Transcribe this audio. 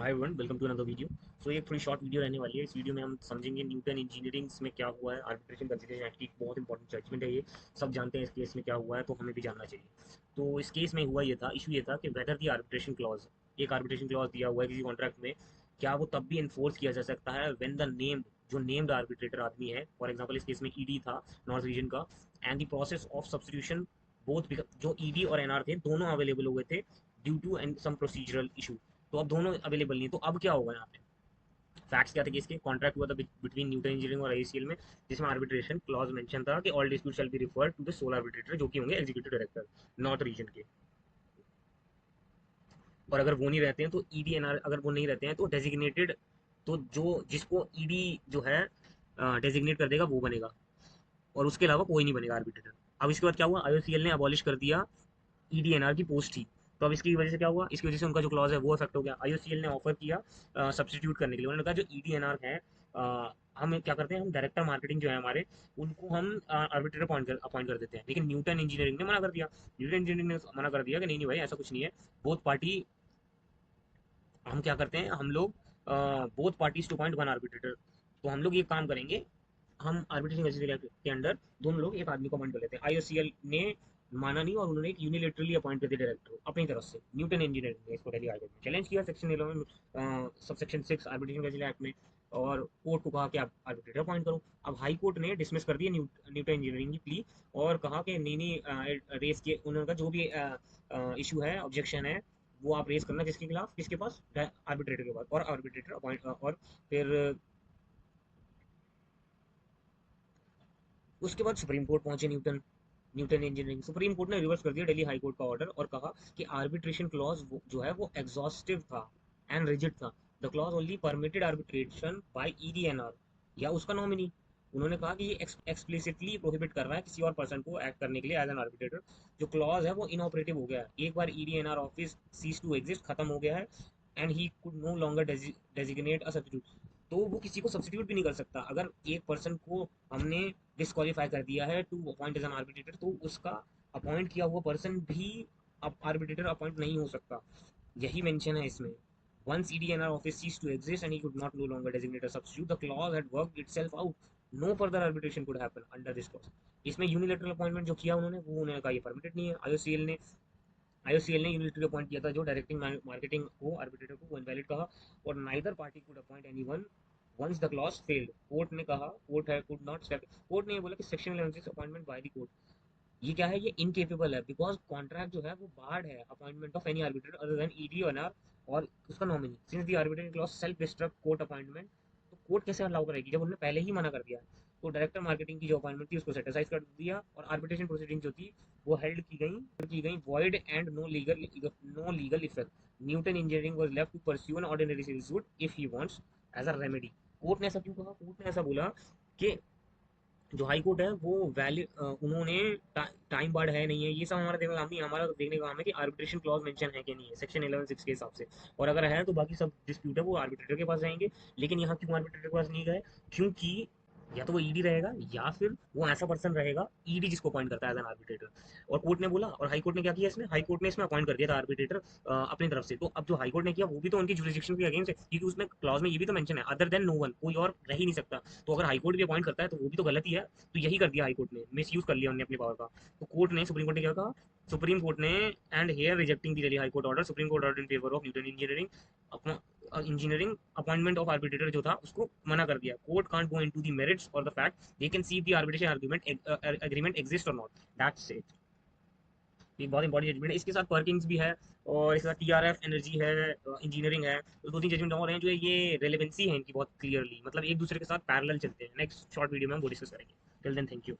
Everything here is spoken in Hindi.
Hi everyone, welcome to another video. So ये थोड़ी शॉर्ट वीडियो रहने वाली है। इस वीडियो में हम समझेंगे न्यूटन इंजीनियरिंग में क्या हुआ है। आर्बिट्रेशन कंसिडरेशन एक्ट की बहुत इंपॉर्टेंट जजमेंट है ये। सब जानते हैं इस केस में क्या हुआ है, तो हमें भी जानना चाहिए। तो इस केस में हुआ ये था, इशू ये था कि वेदर दी आर्बिट्रेशन क्लॉज, एक आर्बिट्रेशन क्लॉज दिया हुआ है किसी कॉन्ट्रैक्ट में, क्या वो तब भी इन्फोर्स किया जा सकता है व्हेन द नेम्ड, जो नेम्ड आर्बिट्रेटर आदमी है, फॉर एग्जांपल इस केस में ईडी था, नॉर्थ रीजन का, and the process of substitution both, जो ईडी और एनआर थे दोनों अवेलेबल हुए थे due to and some procedural issue. तो अब दोनों अवेलेबल नहीं है, तो अब क्या होगा यहाँ पे? फैक्ट्स क्या थे कि इसके कॉन्ट्रैक्ट हुआ था बिटवीन न्यूटन इंजीनियरिंग और आईसीएल में, जिसमें आर्बिट्रेशन क्लॉज मेंशन था कि all dispute shall be referred to the sole arbitrator, जो कि होंगे एग्जीक्यूटिव डायरेक्टर नॉर्थ रीजन के। और अगर वो नहीं रहते हैं तो ईडी एनआर, अगर वो नहीं रहते हैं तो डेजिग्नेटेड, तो जो जिसको ईडी जो है डेजिग्नेट कर देगा वो बनेगा, और उसके अलावा कोई नहीं बनेगा आर्बिट्रेटर। अब इसके बाद क्या हुआ, आईओसीएल ने अबॉलिश कर दिया ईडीएनआर की पोस्ट ही। तो अब इसकी वजह से क्या हुआ, इसकी वजह से उनका जो क्लॉज है वो इफेक्ट हो गया। आईओसीएल ने ऑफर किया सब्सटीट्यूट करने के लिए। उन्होंने कहा जो ईडीएनआर है, हम क्या करते हैं, हम डायरेक्टर मार्केटिंग जो है हमारे, उनको हम आर्बिट्रेटर अपॉइंट कर देते हैं। लेकिन न्यूटन इंजीनियरिंग ने मना कर दिया। न्यूटन इंजीनियरिंग ने मना कर दिया कि नहीं नहीं भाई, ऐसा कुछ नहीं है। बोथ पार्टी, हम क्या करते हैं, हम लोग both parties two point one arbitrator. तो हम लोग ये काम करेंगे, हम आर्बिट्रेशन के अंडर दोनों लोग एक आदमी को अपॉइंट कर लेते हैं। आईओसीएल ने माना नहीं, और उन्होंने एक यूनिलेटरली अपॉइंट कर दिया डायरेक्टर अपनी तरफ से। न्यूटन इंजीनियरिंग ने इसको दिल्ली हाईकोर्ट में चैलेंज किया, सेक्शन 11 सबसेक्शन 6 आर्बिट्रेशन एक्ट में, और कोर्ट को कहा कि आप आर्बिट्रेटर अपॉइंट करो। अब हाई कोर्ट ने डिसमिस कर दिया न्यूटन इंजीनियरिंग की प्ली, और कहा कि नहीं नहीं, रेस के उन्होंने कहा जो भी इशू है, ऑब्जेक्शन है, वो आप रेस करना किसके खिलाफ, किसके पास, आर्बिट्रेटर के पास, और आर्बिट्रेटर अपॉइंट, और फिर उसके बाद सुप्रीम कोर्ट पहुंचे Newton, Newton engineering. Supreme court ने रिवर्स कर दिया दिल्ली हाई कोर्ट का ऑर्डर, और कहा कि आर्बिट्रेशन क्लॉज जो है वो एग्जॉस्टिव था एंड रिजिड था। The clause only permitted arbitration by EDNR या उसका नॉमिनी। उन्होंने कहा कि ये एक्सप्लिसिटली प्रोहिबिट कर रहा है किसी और पर्सन को एक्ट करने के लिए एज एन आर्बिट्रेटर। जो क्लॉज है वो इनऑपरेटिव हो गया है, एक बार EDNR office cease to exist, खत्म हो गया है, and he could no longer designate a substitute. तो वो किसी को सब्स्टिट्यूट भी नहीं कर सकता। अगर एक पर्सन को हमने डिस्क्वालीफाई कर दिया है to appoint as an arbitrator, तो उसका अपॉइंट किया हुआ पर्सन भी अब आर्बिट्रेटर अपॉइंट नहीं हो सकता। यही मेंशन है इसमें। once EDNR office ceased to exist and he could not no longer designate a substitute, the clause had worked itself out. No further arbitration could happen under this clause. इसमें यूनिलेटरल अपॉइंटमेंट जो किया उन्होंने, वो उन्होंने कहा ये परमिटेड नहीं है। आईओसीएल ने यूनिलेटरल अपॉइंट किया था जो डायरेक्टिंग मार्केटिंग को, आर्बिट्रेटर को, वो इनवैलिड कहा, और neither party could appoint anyone once the clause failed. Court ने कहा, कोर्ट है कुड नॉट, कोर्ट ने ये बोला कि section 11 appointment by the court, ये क्या है, ये इनकेपेबल है, बिकॉज कॉन्ट्रैक्ट जो है वो बार्ड है appointment of any arbitrator other than ED और उसका nominee, since the arbitrator clause self destruct court appointment. तो कोर्ट कैसे अलाउ करेगी जब उन्होंने पहले ही मना कर दिया? तो डायरेक्टर मार्केटिंग की जो अपॉइंटमेंट थी उसको सेटिसाइज कर दिया, और आर्बिट्रेशन प्रोसीडिंग जो थी वो हेल्ड की गई void and no legal effect. Newton Engineering was left to pursue an ordinary civil suit if he wants as a remedy. Court ने ऐसा क्यों कहा? कोर्ट ने ऐसा बोला कि जो हाई कोर्ट है वो वैलिड, उन्होंने टाइम बार्ड है नहीं है, ये सब हमारा देखने का काम नहीं है। हमारा देखने का काम है कि आर्बिट्रेशन क्लॉज मेंशन है कि नहीं है सेक्शन 11(6) के हिसाब से, और अगर है तो बाकी सब डिस्प्यूट है वो आर्बिट्रेटर के पास जाएंगे। लेकिन यहाँ क्यों आर्बिट्रेटर के पास नहीं गए? क्योंकि या तो वो ईडी रहेगा, या फिर वो ऐसा पर्सन रहेगा, ईडी जिसको अपॉइंट करता है एज एन आर्बिट्रेटर। और कोर्ट ने बोला, और हाई कोर्ट ने क्या किया इसमें, हाई कोर्ट ने इसमें अपॉइंट कर दिया था आर्बिट्रेटर अपनी तरफ से। तो अब जो हाई कोर्ट ने किया वो भी तो उनकी जुरिस्डिक्शन के अगेंस्ट है, क्योंकि उसमें क्लॉज में ये भी तो मेंशन है, अदर देन नो वन, कोई और रह ही नहीं सकता। तो अगर हाई कोर्ट भी अपॉइंट करता है तो वो भी तो गलत ही है। तो यही कर दिया हाई कोर्ट ने, मिस यूज कर लिया उन्होंने अपनी पावर का। तो कोर्ट ने, सुप्रीम कोर्ट ने क्या कहा? सुप्रीम कोर्ट ने, and here rejecting the Delhi high court order, supreme court order in favour of Newton engineering appointment of arbitrator जो था उसको मना कर दिया। Court can't go into the merits और the fact, they can see the arbitration argument agreement exist और नॉट, दैट्स इट। एक बहुत इंपॉर्टेंट जजमेंट है। इसके साथ वर्किंग्स भी है, और इसके साथ टीआरएफ एनर्जी है, इंजीनियरिंग है। तो दो तीन जजमेंट और हैं जो ये रेलेवेंसी है इनकी बहुत क्लियरली, मतलब एक दूसरे के साथ पैरेलल चलते हैं। नेक्स्ट शॉर्ट वीडियो में हम वो डिस्कस करेंगे। Till then, thank you.